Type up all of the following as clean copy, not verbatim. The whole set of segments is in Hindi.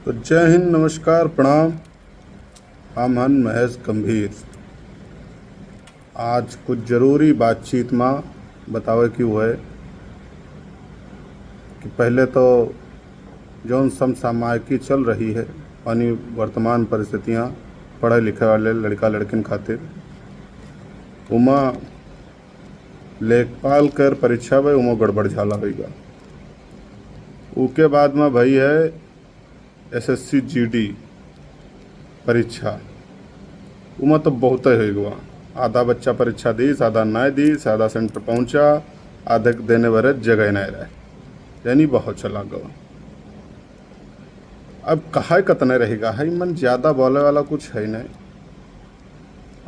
तो जय हिंद, नमस्कार, प्रणाम। हम हन महेश गंभीर। आज कुछ जरूरी बातचीत में बतावे की है कि पहले तो जौन समसामयिकी चल रही है यानी वर्तमान परिस्थितियाँ पढ़े लिखे वाले लड़का लड़किन खातिर उमा लेखपाल कर परीक्षा भाई उमा गड़बड़ झाला होगा। उसके बाद में भाई है एसएससी जीडी परीक्षा। उमा तो बहुत ही हुआ। आधा बच्चा परीक्षा दी, आधा नहीं दी, आधा सेंटर पहुंचा, आधे देने वाले जगह नहीं रहे, यानी बहुत चला गया। अब कहा कतने रहेगा है मन, ज़्यादा बोले वाला कुछ है नहीं।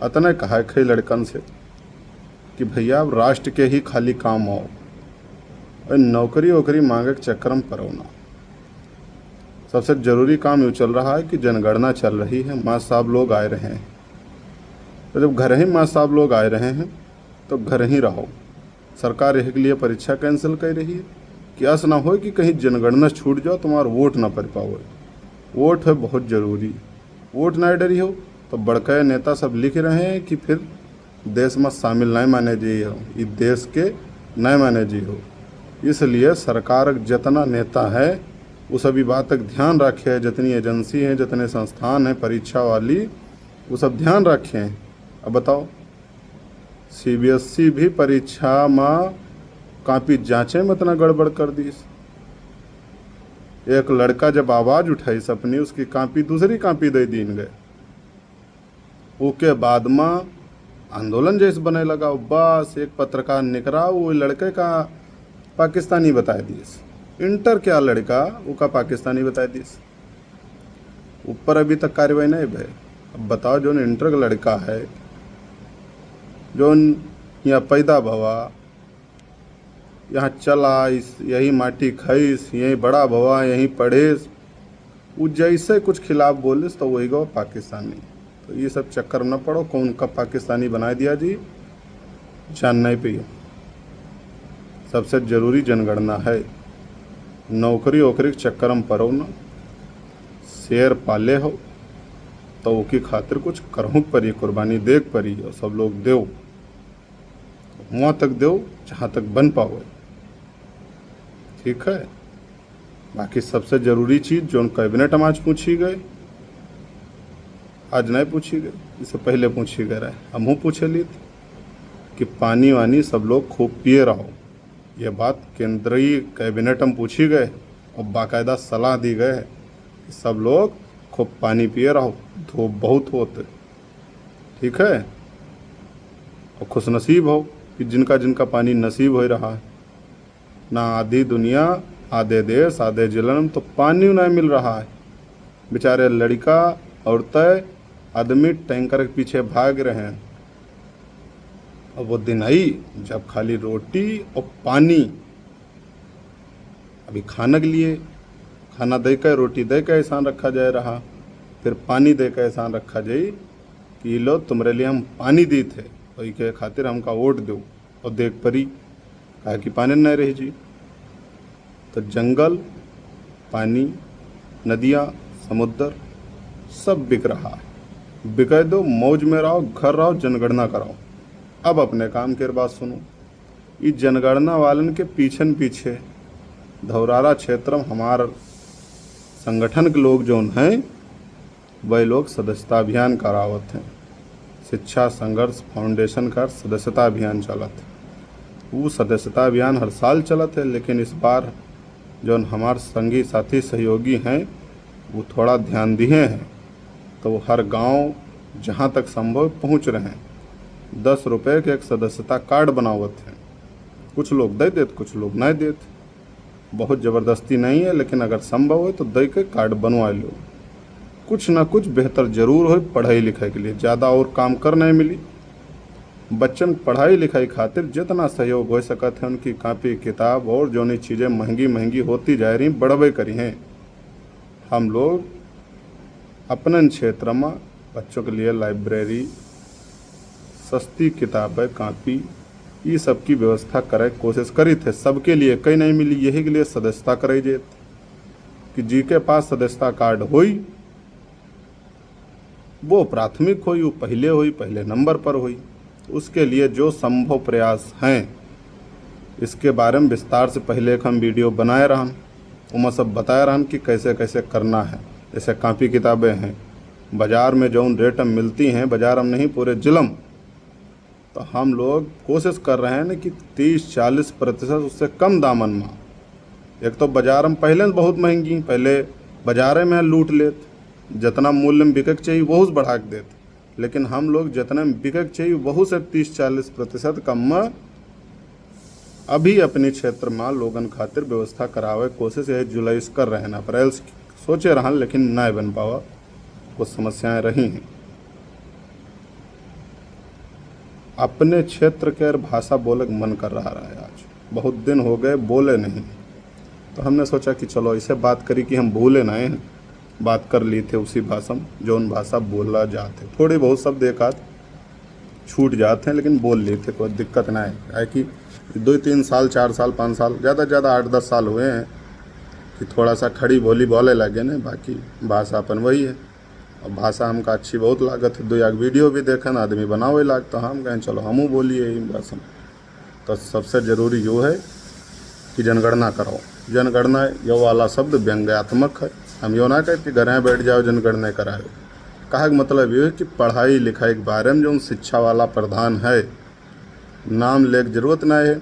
अतने कहा कई लड़कन से कि भैया अब राष्ट्र के ही खाली काम हो, नौकरी वोकरी मांगे के चक्कर में पड़ो ना। सबसे ज़रूरी काम यूँ चल रहा है कि जनगणना चल रही है, माँ साहब लोग आए रहे हैं। तो जब घर ही माँ साहब लोग आए रहे हैं तो घर ही रहो। सरकार यह के लिए परीक्षा कैंसिल कर रही है कि ऐसा ना हो कि कहीं जनगणना छूट जाओ, तुम्हारा वोट ना पड़ पाओ। वोट है बहुत ज़रूरी। वोट ना डरी हो तो बड़के नेता सब लिख रहे हैं कि फिर देश में शामिल नहीं माने जी हो, इस देश के नहीं माने जी हो। इसलिए सरकार जितना नेता है वो सभी बात तक ध्यान रखे है, जितनी एजेंसी हैं, जितने संस्थान हैं परीक्षा वाली, वो सब ध्यान रखे हैं। अब बताओ, सीबीएसई भी परीक्षा में कापी जांचे में इतना गड़बड़ कर दी। एक लड़का जब आवाज़ उठाई अपनी, उसकी कापी दूसरी कापी दे दीन गए। उसके बाद में आंदोलन जैसे बने लगा। बस एक पत्रकार निकला, वो लड़के का पाकिस्तानी बता दिस। इंटर क्या लड़का वो का पाकिस्तानी बता दिस। ऊपर अभी तक कार्रवाई नहीं भय। अब बताओ, जो इंटर का लड़का है, जो यहाँ पैदा भवा, यहाँ चला, इस यही माटी खाइस, यही बड़ा भवा, यहीं पढ़ेस, वो जैसे कुछ खिलाफ बोलिस तो वही गो पाकिस्तानी। तो ये सब चक्कर में न पड़ो, कौन कब पाकिस्तानी बना दिया जी जानना ही पे। सबसे ज़रूरी जनगणना है। नौकरी वोकरी के चक्कर में पड़ो ना। शेर पाले हो तो उसकी खातिर कुछ करहूँ परी, कुर्बानी देख परी, और सब लोग दो वहाँ तक दो जहाँ तक बन पाओ। ठीक है। बाकी सबसे ज़रूरी चीज़ जो कैबिनेट में आज पूछी गए, आज नहीं पूछी गई, इससे पहले पूछी गए रहे, हमहूँ पूछे ली थी कि पानी वानी सब लोग खूब पिए रहो। ये बात केंद्रीय कैबिनेट में पूछी गए और बाकायदा सलाह दी गए है कि सब लोग खूब पानी पिए रहो, धूप बहुत होते। ठीक है। और खुशनसीब हो कि जिनका जिनका पानी नसीब हो रहा है। ना आधी दुनिया, आधे देश, आधे जिले में तो पानी नहीं मिल रहा है। बेचारे लड़का, औरतें, आदमी टैंकर के पीछे भाग रहे हैं। और वो दिन आई जब खाली रोटी और पानी, अभी खाने के लिए खाना दे कर, रोटी दे कर एहसान रखा जाए रहा, फिर पानी दे कर एहसान रखा जाए कि लो तुम्हारे लिए हम पानी दी थे, वही के खातिर हमका वोट दो। और देख परी कहा कि पानी नहीं रही जी। तो जंगल, पानी, नदियाँ, समुद्र सब बिक रहा है। बिके दो, मौज में रहो, घर रहो, जनगणना कराओ। अब अपने काम के बात सुनो। इस जनगणना वालन के पीछे पीछे धौरारा क्षेत्र में हमार संगठन के लोग जो हैं वह लोग सदस्यता अभियान करावत हैं। शिक्षा संघर्ष फाउंडेशन का सदस्यता अभियान चलत है। वो सदस्यता अभियान हर साल चलत है, लेकिन इस बार जो हमार संगी साथी सहयोगी हैं वो थोड़ा ध्यान दिए हैं, तो वो हर गांव जहां तक संभव पहुंच रहे हैं। 10 रुपये के एक सदस्यता कार्ड बनावत हैं। कुछ लोग दे देते, कुछ लोग नहीं देते। बहुत ज़बरदस्ती नहीं है, लेकिन अगर संभव हो तो दे के कार्ड बनवा लो। कुछ ना कुछ बेहतर जरूर हो पढ़ाई लिखाई के लिए। ज़्यादा और काम कर नहीं मिली। बच्चन पढ़ाई लिखाई खातिर जितना सहयोग हो सकत है, उनकी कापी किताब और जो नहीं चीज़ें महंगी महंगी होती जा रही बढ़वे करी हैं। हम लोग अपने क्षेत्र में बच्चों के लिए लाइब्रेरी, सस्ती किताबें, कापी, ये सब की व्यवस्था करे कोशिश करी थे। सबके लिए कहीं नहीं मिली, यही के लिए सदस्यता कराई जेत। कि जी के पास सदस्यता कार्ड होई वो प्राथमिक हुई, वो पहले हुई, पहले नंबर पर हुई। उसके लिए जो संभव प्रयास हैं इसके बारे में विस्तार से पहले एक हम वीडियो बनाए रहन, उमा सब बताए रहन कि कैसे कैसे करना है। जैसे कापी किताबें हैं बाज़ार में जौन रेट में मिलती हैं, बाज़ार में नहीं पूरे जिलम, तो हम लोग कोशिश कर रहे हैं ना कि 30-40% उससे कम दामन में। एक तो बाज़ार में पहले से बहुत महंगी, पहले बाज़ारे में लूट लेत, जितना मूल्य में बिकक चाहिए वहू से बढ़ा के देते, लेकिन हम लोग जितने में बिकक चाहिए वहू से 30-40% कम में अभी अपने क्षेत्र में लोगन खातिर व्यवस्था करावे कोशिश यही जुलाई से कर रहे हैं। अप्रैल से सोचे रहन लेकिन ना बन पावा, कुछ समस्याएं रही हैं। अपने क्षेत्र के भाषा बोले मन कर रहा है, आज बहुत दिन हो गए बोले नहीं, तो हमने सोचा कि चलो ऐसे बात करी कि हम भूले ना हैं। बात कर ली थे उसी भाषा में जो उन भाषा बोला जाते, थोड़ी बहुत शब्द एक आध छूट जाते हैं लेकिन बोल लिए थे, कोई दिक्कत ना है कि 2-3 साल 4 साल 5 साल ज़्यादा से ज़्यादा 8-10 साल हुए हैं कि थोड़ा सा खड़ी बोली बोले लगे ना, बाकी भाषा अपन वही है। और भाषा हमका अच्छी बहुत लागत है, 2 वीडियो भी देखन आदमी बनावे लाग, तो हम कहें चलो हमू बोलिए यही भाषा में। तो सबसे ज़रूरी यो है कि जनगणना कराओ। जनगणना यो वाला शब्द व्यंग्यात्मक है, हम यो ना कहते कि घर बैठ जाओ जनगणना कराओ। कहा का मतलब ये है कि पढ़ाई लिखाई के बारे में जो शिक्षा वाला प्रधान है, नाम ले जरूरत ना है,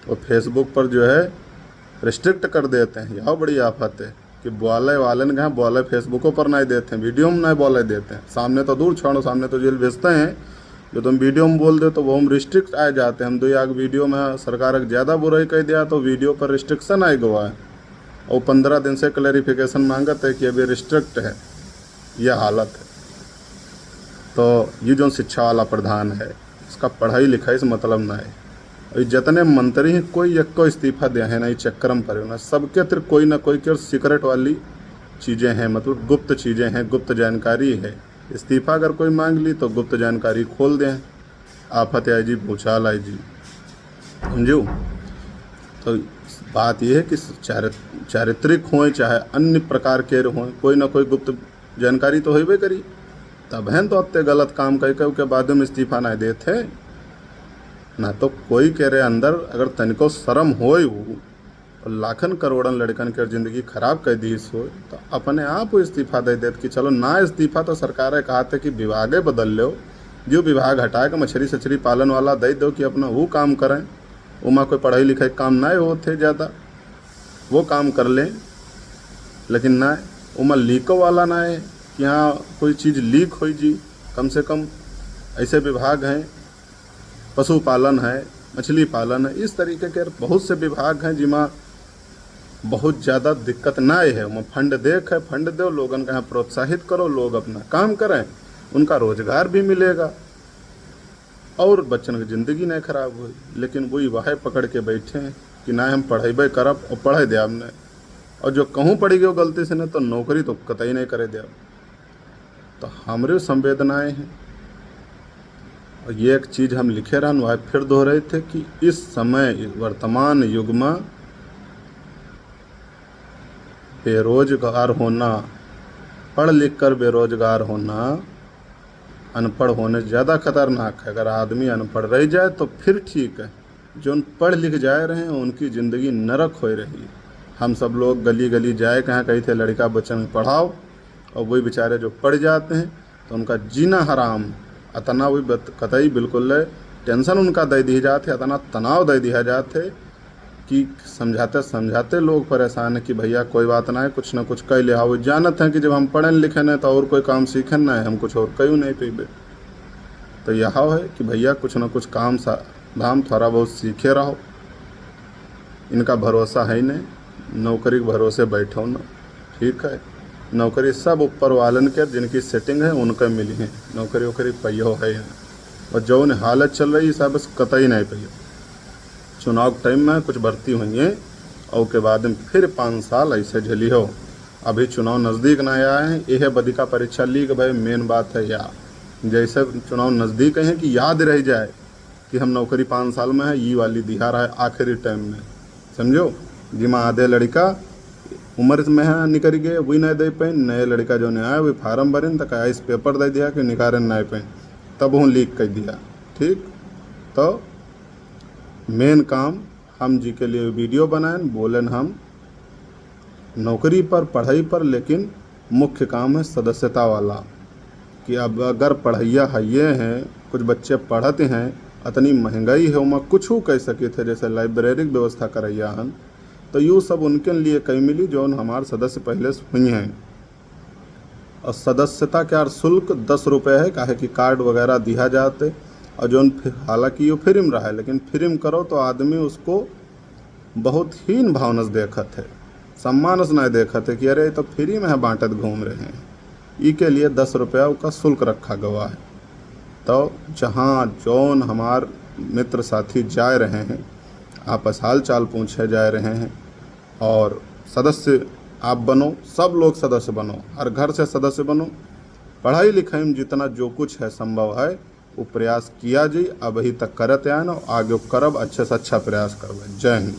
और फेसबुक पर जो है रिस्ट्रिक्ट कर देते हैं। यह बड़ी आफत है कि बोले वालन के बोले फेसबुकों पर नहीं देते हैं, वीडियो में नहीं बोले देते हैं। सामने तो दूर छोड़ो, सामने तो जेल भेजते हैं, जो तुम वीडियो में बोल दे तो वो हम रिस्ट्रिक्ट आ जाते हैं। हम 2 वीडियो में सरकार ज़्यादा बुराई कह दिया तो वीडियो पर रिस्ट्रिक्शन आए गवा है, और 15 दिन से क्लैरिफिकेशन मांगत है कि अभी रिस्ट्रिक्ट है, यह हालत है। तो ये जो शिक्षा वाला प्रधान है इसका पढ़ाई लिखाई से मतलब ना है। और जितने मंत्री हैं कोई एक को इस्तीफा दिया है ना, ये चक्कर में पड़े ना, सबके अंदर कोई ना कोई के सीक्रेट वाली चीज़ें हैं, मतलब गुप्त चीज़ें हैं, गुप्त जानकारी है। इस्तीफा अगर कोई मांग ली तो गुप्त जानकारी खोल दें, आफत आई जी भूचाल आई जी, समझो। तो बात यह है कि चारित्रिक हों चाहे अन्य प्रकार के हों, कोई ना कोई गुप्त जानकारी तो होबे करी, तब हैं तो अत्ते गलत काम कह के बाद में इस्तीफा नहीं देते ना। तो कोई कह रहे अंदर अगर तनिको शर्म होए वो लाखन करोड़न लड़कन के जिंदगी खराब कर दी हो, तो अपने आप वो इस्तीफा दे देते कि चलो ना इस्तीफा तो सरकार कहा था कि विभागे बदल लो, जो विभाग हटाए के मछली सछली पालन वाला दे दो कि अपना वो काम करें, उमा कोई पढ़ाई लिखाई काम ना होते ज़्यादा वो काम कर लें, लेकिन ना उमा लीको वाला ना है कि हाँ कोई चीज़ लीक हो जी। कम से कम ऐसे विभाग हैं, पशुपालन है, मछली पालन है, इस तरीके के बहुत से विभाग हैं जिमा बहुत ज़्यादा दिक्कत ना है। वहाँ फंड देख है, फंड दो, लोगन का प्रोत्साहित करो, लोग अपना काम करें, उनका रोजगार भी मिलेगा और बच्चन की ज़िंदगी नहीं खराब हुई। लेकिन वही वाहे पकड़ के बैठे हैं कि ना हम पढ़ेबे करब और पढ़े दे आपने, और जो कहूँ पड़ी गई गलती से ने तो नौकरी तो कतई नहीं करे दे। तो हमारे संवेदनाएँ हैं, और ये एक चीज़ हम लिखे रहन वह फिर दोहराए थे कि इस समय वर्तमान युग में बेरोजगार होना, पढ़ लिख कर बेरोजगार होना अनपढ़ होने से ज़्यादा खतरनाक है। अगर आदमी अनपढ़ रह जाए तो फिर ठीक है, जो पढ़ लिख जाए रहे हैं उनकी ज़िंदगी नरक हो रही है। हम सब लोग गली गली जाए कहाँ कही थे लड़का बच्चन में पढ़ाओ, और वही बेचारे जो पढ़ जाते हैं तो उनका जीना हराम, अतना वही कतई बिल्कुल टेंशन उनका दे दी जाते, अतना तनाव दे दिया जाते कि समझाते समझाते लोग परेशान है कि भैया कोई बात ना है, कुछ ना कुछ कह ले। हाँ वो जानत हैं कि जब हम पढ़े लिखे न तो और कोई काम सीखन ना है, हम कुछ और कहीं नहीं पेबे। तो यह है कि भैया कुछ ना कुछ काम धाम थोड़ा बहुत सीखे रहो, इनका भरोसा है नहीं, नौकरी के भरोसे बैठो ना, ठीक है। नौकरी सब ऊपर वालन के जिनकी सेटिंग है उनका मिली है, नौकरी वोकरी पैयो है, और जो उन्हें हालत चल रही है बस कतई नहीं पैयो। चुनाव के टाइम में कुछ भर्ती हुई है और के बाद में फिर 5 साल ऐसे झेली हो। अभी चुनाव नज़दीक ना आया है, यह बदिका परीक्षा लीक भाई मेन बात है। या जैसे चुनाव नज़दीक है कि याद रह जाए कि हम नौकरी 5 साल में है, ये वाली दिहा रहा है आखिरी टाइम में, समझो। जिमा आधे लड़का उम्र में है निकल गए वही नहीं दे पाए, नए लड़का जो नहीं आया वही फार्म भरे तो कहा इस पेपर दे दिया कि निकारे नहीं पाए, तब वो लीक कर दिया। ठीक, तो मेन काम हम जी के लिए वीडियो बनाएं, बोलें हम नौकरी पर पढ़ाई पर, लेकिन मुख्य काम है सदस्यता वाला कि अब अगर पढ़ैया है हैं, कुछ बच्चे पढ़ते हैं, इतनी महंगाई है उमा कुछ कह सके थे, जैसे लाइब्रेरी की व्यवस्था करैया हन, तो यूँ सब उनके लिए कई मिली जो हमारे सदस्य पहले से हुई हैं। और सदस्यता क्या शुल्क 10 रुपये है, काहे कि कार्ड वगैरह दिया जाते, और जो हालांकि ये फ्री में रहा है, लेकिन फ्री में करो तो आदमी उसको बहुत हीन भावना से देखत है, सम्मान से नहीं देखत है कि अरे तो फ्री में है बांटत घूम रहे हैं। ई के लिए 10 रुपया का शुल्क रखा गया है। तो जहाँ जौन हमार मित्र साथी जा रहे हैं, आपस हाल चाल पूछे जा रहे हैं, और सदस्य आप बनो, सब लोग सदस्य बनो, हर घर से सदस्य बनो। पढ़ाई लिखाई में जितना जो कुछ है संभव है वो प्रयास किया जी, अब ही तक करते आए ना, आगे करब अच्छे से अच्छा प्रयास करब। जय हिंद।